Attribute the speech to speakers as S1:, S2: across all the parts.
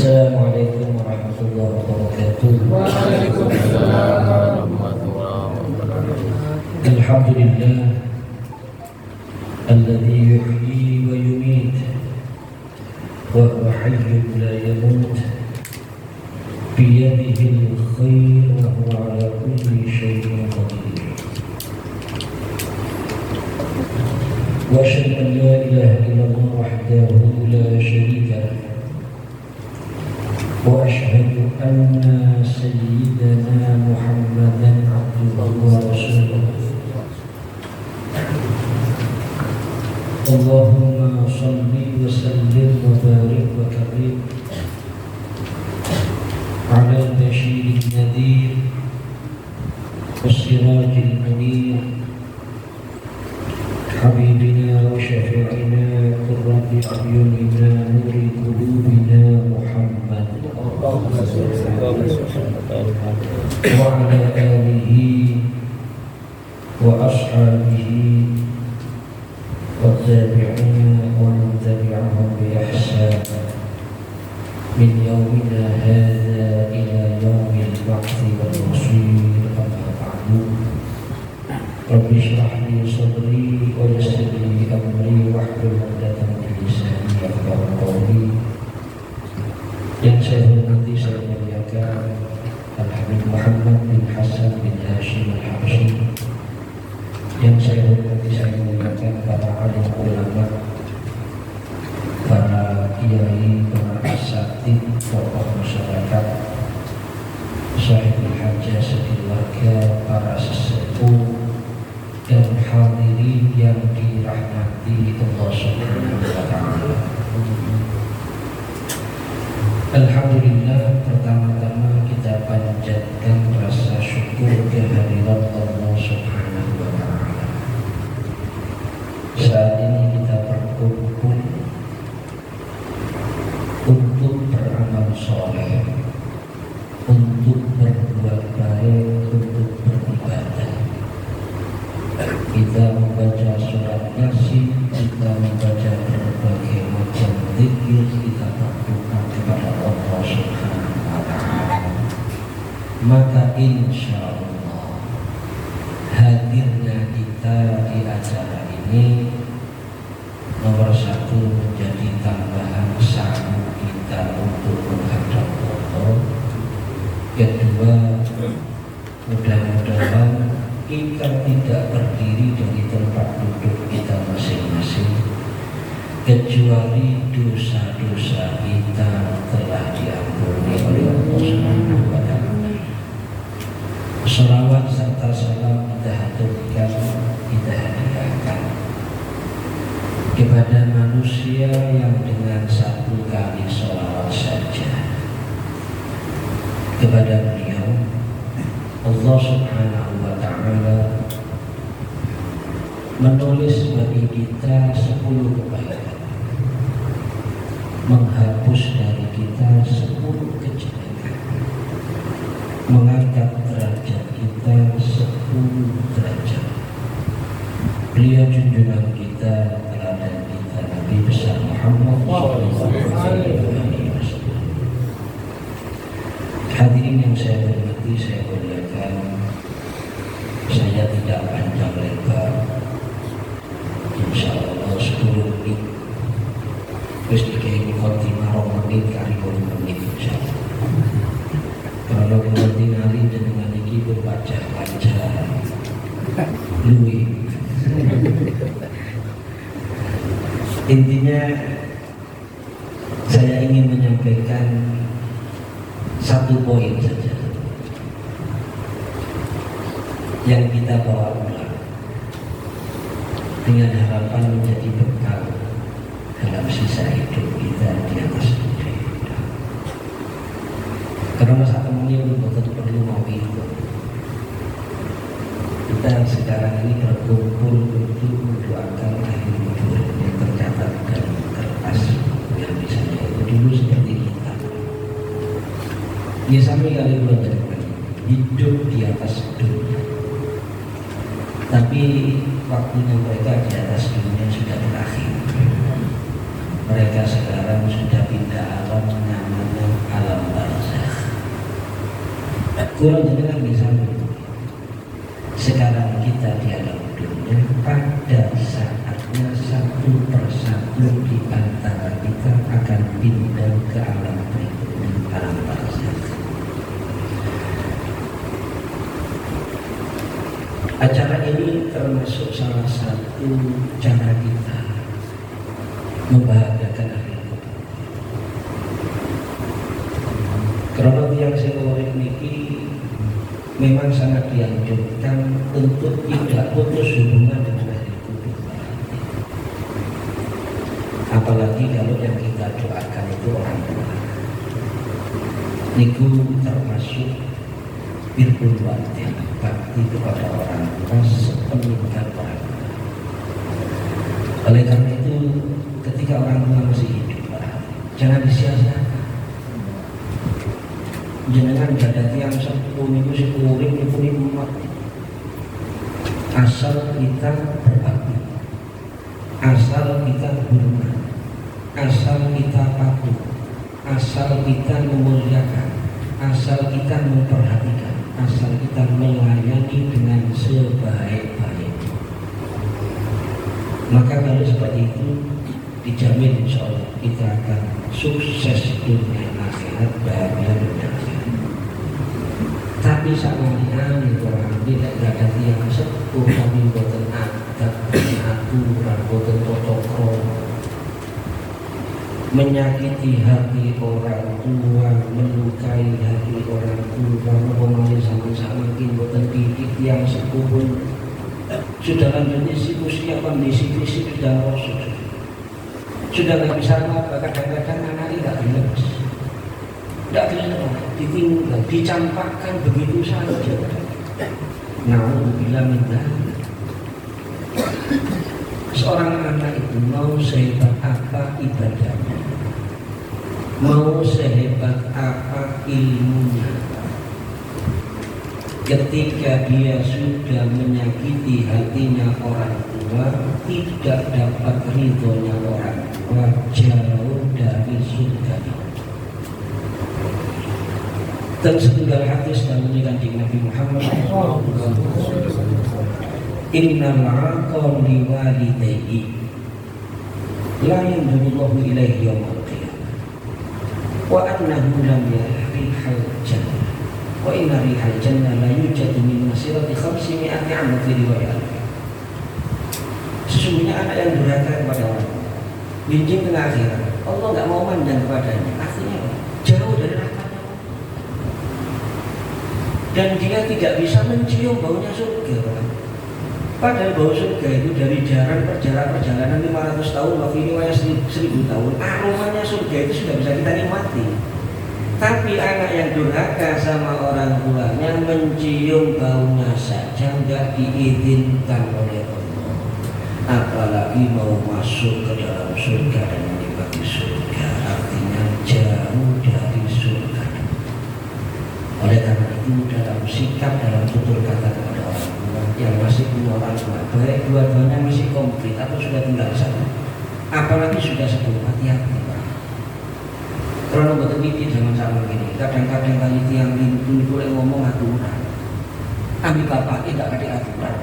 S1: Assalamualaikum warahmatullahi wabarakatuh.
S2: Waalaikumsalam warahmatullahi wabarakatuh.
S1: Alhamdulillah alladzi yuhyi wa yumiit wa huwa hayyun la yamut biyadihi al-khair wa huwa ala kulli shay'in qadir. Wa asyhadu an la ilaha illallah wahdahu la syarika lahu وأشهد أن سيدنا محمدا عبده ورسوله اللهم صل وسلم وبارك وكرم على البشير النذير والسراج المنير حبيبنا وشفيعنا قرة أعيننا نور قلوبنا محمد وعلى آله وأصحابه والتابعين ومن تبعهم بإحسان من يومنا هذا إلى يوم البعث والمصير. أما بعد رب اشرح لي صدري ويسر لي أمري واحلل عقدة من لساني يفقهوا قولي. Yang saya hormati, saya muliakan Al-Habib Muhammad bin Hasan bin Hashim Al-Habsyi. Yang saya hormati, saya muliakan para alim ulama, para kiai, para asatidz, tokoh masyarakat, sahibul hajah sekeluarga, para sesepuh dan hadirin yang dirahmati Allah Subhanahu wa taala. Alhamdulillah, pertama-tama kita panjatkan rasa syukur kehadirat Allah Subhanahu wa taala. Saat ini kita berkumpul untuk beramal soleh, untuk berbuat baik, untuk beribadah. Kita membaca surat Yasin, kita membaca berbagai macam zikir, kita berdoa kepada Allah Subhanahu wa taala. Maka insya Allah hadirnya kita di acara ini nomor satu menjadi tambahan sangu kita untuk menghadap Allah. Kedua, mudah-mudahan kita tidak berdiri dari tempat duduk kita masing-masing kecuali dosa-dosa kita telah diampuni oleh Allah Subhanahu wa taala. Shalawat serta salam kita haturkan, kita hadiahkan kepada manusia yang dengan satu kali sholawat saja kepada beliau Allah Subhanahu wa ta'ala menulis bagi kita 10 kebaikan, menghapus dari kita 10 kejelekan, mengangkat derajat kita 10 derajat. Beliau junjungan kita, teladan kita, Nabi besar Muhammad sallallahu alaihi wasallam. Hadirin yang saya hormati, saya muliakan, saya tidak panjang lebar, insya Allah 10 menit. Terus dikai khotimah menit kali 10 menit insya Allah. Kalau nanti nali dengan ini berbaca lancar, lui. Intinya saya ingin menyampaikan satu poin saja yang kita bawa pulang dengan harapan menjadi bekal dalam sisa hidup kita di atas dunia. Karena masa temannya betul perlu mau ikut. Kita sekarang ini berkumpul untuk mendoakan akhir hidup yang tercatat dalam kertas yang misalnya itu dulu seperti kita. Ya sampai kali belajar hidup di atas dunia, tapi waktunya mereka di atas dunia sudah berakhir. Mereka sekarang sudah pindah alam namanya Kurang jenengan misalnya, sekarang kita di alam dunia, pada saatnya satu persatu di antara kita akan pindah ke alam berikutnya, alam barzakh. Acara ini termasuk salah satu cara kita membahagiakan akhir kubur. Karena yang saya niki memang sangat dianjurkan untuk tidak putus hubungan dengan akhir kubur. Apalagi kalau yang kita doakan itu orang tua. Niku termasuk birrul walidain, bakti kepada orang tua sepeninggal orang tua. Oleh karena itu, ketika orang tua masih hidup, jangan disia-siakan. Jenengan gada tiang sepuh niku si urip niku nikmat. Asal kita berbakti, asal kita hormat, asal kita patuh, asal kita memuliakan, asal kita memperhatikan, asal kita melayani dengan sebaik-baik. Maka kalau seperti itu dijamin insya Allah kita akan sukses dunia akhirat, bahagia dunia akhirat. Tapi sakalian itu orang tidak ada yang sepuh kami boten adab, aturan, boten protokol, menyakiti hati orang tua, melukai hati orang tua, mempengaruhi sama-sama mungkin boten didik yang sepuh pun sudah lanjutnya si usia kondisi fisik sudah rosok, sudah nggak bisa apa, kadang-kadang anak tidak jelas, tidak jelas, ditinggal, dicampakkan begitu saja. Na'udzubillah min dzalik. Seorang anak itu mau sehebat apa ibadahnya, mau sehebat apa ilmunya, ketika dia sudah menyakiti hatinya orang tua, tidak dapat ridhonya orang tua, jauh dari surga. Dan setunggal hadis dan menyanyi Nabi Muhammad, innal 'aqa li walidayhi la yanzurullahu ilaihi yawmal qiyamah wa annahu lam yarihal jannah wa inna rihal jannah la yujadu min masirati 500 'am fi riwayat. Sesungguhnya anak yang durhaka kepada orang tua, benjing tengah akhirat, Allah enggak mau mandang kepadanya. Artinya jauh dari rahmatnya. Dan dia tidak bisa mencium baunya surga. Padahal bau surga itu dari jarak perjalanan 500 tahun, waktu ini 1000 tahun, aromanya surga itu sudah bisa kita nikmati. Tapi anak yang durhaka sama orang tuanya mencium baunya saja nggak diizinkan oleh Allah. Apalagi mau masuk ke dalam surga dan menikmati surga, artinya jauh dari surga. Oleh karena itu dalam sikap, dalam tutur kata kepada orang tua yang masih punya orang tua, baik dua-duanya masih komplit atau sudah tinggal satu, apalagi sudah sepuh, hati-hati. Kalau betul ini jangan sama gini. Kadang-kadang kali tiang pintu itu ngomong aturan, ambil bapak tidak ada aturan.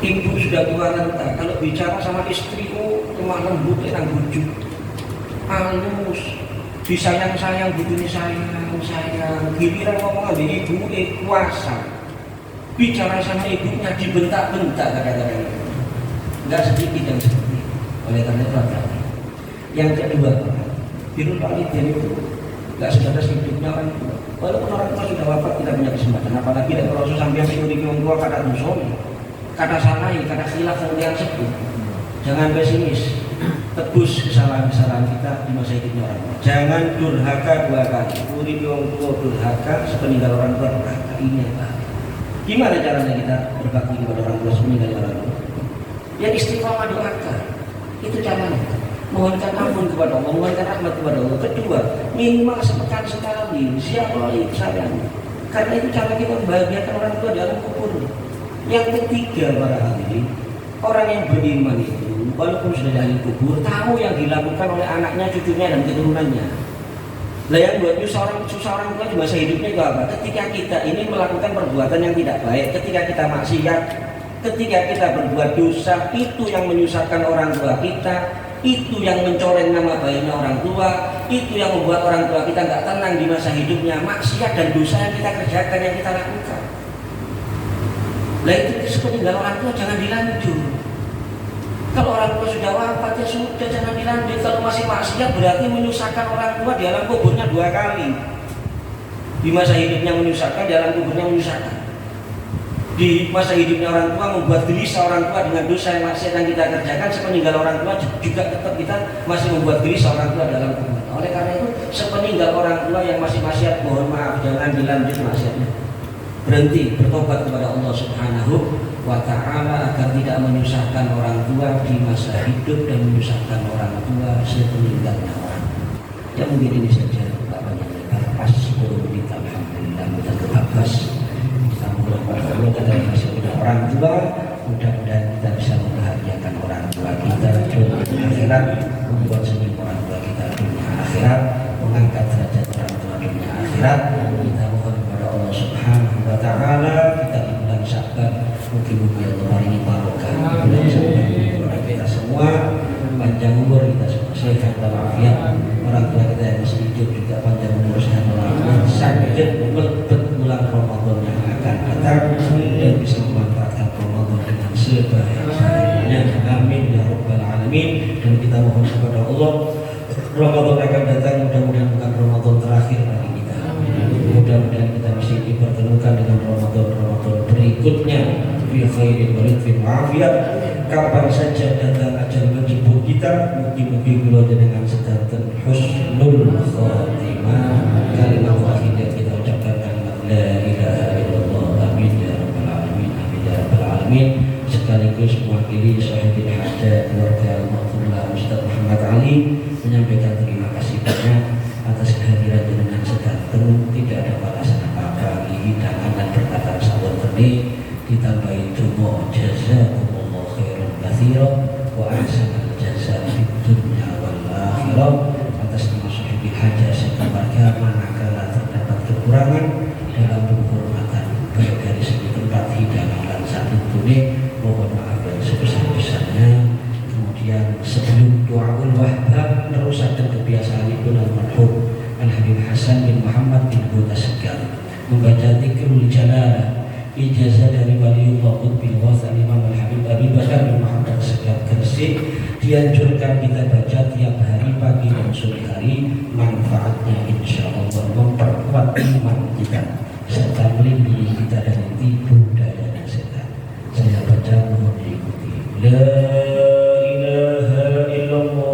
S1: Ibu sudah tua renta, kalau bicara sama istri, lemah lembut, enak bujuk, halus, disayang-sayang, begini sayang, giliran ngomong ambil ibu, kuasa. Bicara sama ibunya dibentak-bentak kadang-kadang. Enggak sedikit yang seperti itu. Oleh karena itu hati-hati. Yang kedua, birrul walidain itu enggak sebatas hidupnya orang tua. Walaupun orang tua sudah wafat, kita punya kesempatan. Apalagi dari Rasul sampai seuri orang tua kata dusoni, kata salai, kata khilaf yang sepuh. Jangan pesimis. Tebus kesalahan-kesalahan kita di masa hidupnya orang tua. Jangan durhaka dua kali. Urip wong tua durhaka, sepeninggal orang tua durhaka. Ini apa? Gimana caranya kita berbakti kepada orang tua sepeninggal orang tua? Yang istiqomah doakan. Itu caranya. Mohonkan ampun kepada Allah, mohonkan rahmat kepada Allah. Kedua, minimal sepekan sekali ziarahi sayang. Karena itu cara kita membahagiakan orang tua dalam kubur. Yang ketiga, para hadirin, orang yang beriman itu walaupun sudah dari kubur, tahu yang dilakukan oleh anaknya, cucunya, dan keturunannya.
S3: Lah yang buat susah orang tua di masa hidupnya itu apa? Ketika kita ini melakukan perbuatan yang tidak baik, ketika kita maksiat, ketika kita berbuat dosa, itu yang menyusahkan orang tua kita, itu yang mencoreng nama baiknya orang tua, itu yang membuat orang tua kita nggak tenang di masa hidupnya. Maksiat dan dosa yang kita kerjakan, yang kita lakukan. Lah itu sepeninggal orang tua jangan dilanjut. Kalau orang tua sudah wafat ya sudah, jangan dilanjut. Kalau masih maksiat berarti menyusahkan orang tua di alam kuburnya 2 kali. Di masa hidupnya menyusahkan, di alam kuburnya menyusahkan. Di masa hidupnya orang tua membuat gelisah orang tua dengan dosa yang maksiat yang kita kerjakan. Sepeninggal orang tua juga tetap kita masih membuat gelisah orang tua dalam kubur. Oleh karena itu sepeninggal orang tua yang masih maksiat, mohon maaf jangan dilanjut maksiatnya. Berhenti, bertobat kepada Allah Subhanahu wa ta'ala agar tidak menyusahkan orang tua di masa hidup dan menyusahkan orang tua sepeninggalnya orang. Ya mungkin ini saja, tak banyak lebar. Pas 10 menit, alhamdulillah kita terbebas. Kita mohon kepada Allah agar masih punya orang tua, mudah-mudahan kita bisa membahagiakan orang tua kita dunia akhirat, membuat senyum orang tua kita dunia akhirat, mengangkat derajat orang tua dunia akhirat. Kita mohon kepada Allah Subhanahu wa ta'ala, kita di bulan Sya'ban mungkin-mungkin Allah hari ini barokah di bulan Sya'ban kepada kita semua, panjang umur kita semua, sehat walafiat, orang tua kita yang masih hidup juga panjang umur, sehat walafiat, sakit melebet bulan Ramadan yang akan datang dan bisa memanfaatkan Ramadan dengan sebaik-baiknya. Amin ya rabbal alamin. Dan kita mohon kepada Allah, Ramadan akan datang mudah-mudahan bukan Ramadan terakhir bagi kita. Mudah-mudahan kita bisa dipertemukan dengan Ramadan berikutnya fi khairin wa ridfin wa afiyah. Kapan saja datang ajal menjemput kita, mungkin beliau dengan sedanten husnul khatimah. Kalimat terakhir yang kita ucapkan kalimat la ilaha illallah. Amin ya rabbal alamin. Amin ya rabbal alamin. Sekaligus mewakili sahibul hajat keluarga Almarhumah Ustaz Muhammad Ali menyampaikan terima kasih banyak atas kehadiran dengan sedanten. Tidak ada balasan apa-apa lagi, hidangan dan perkataan sahabat ini ditambahi doa jazakumullah khairan katsiran wa ahsanal jazaa fid dunya wal akhirah. Atas nama sahibul hajat sekeluarga manakala terdapat kekurangan dalam penghormatan baik dari segi tempat hidangan dan santuné, mohon maaf yang sebesar-besarnya. Kemudian sebelum doaul wahbah, merusakan kebiasaan itu almarhum Al-Habib Hasan bin Muhammad bin Huda Segar membaca Dzikrul Jalalah, ijazah dari Waliullah Qutbil Ghaus Imam Al-Habib Abi Bakar bin Muhammad Segar Gresik. Dianjurkan kita baca tiap hari pagi dan sore hari. Manfaatnya insya Allah memperkuat iman kita serta melindungi kita dari tipu daya dan setan. Saya baca, mohon diikuti. La ilaha illallah.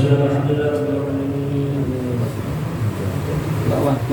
S3: Wa
S2: warga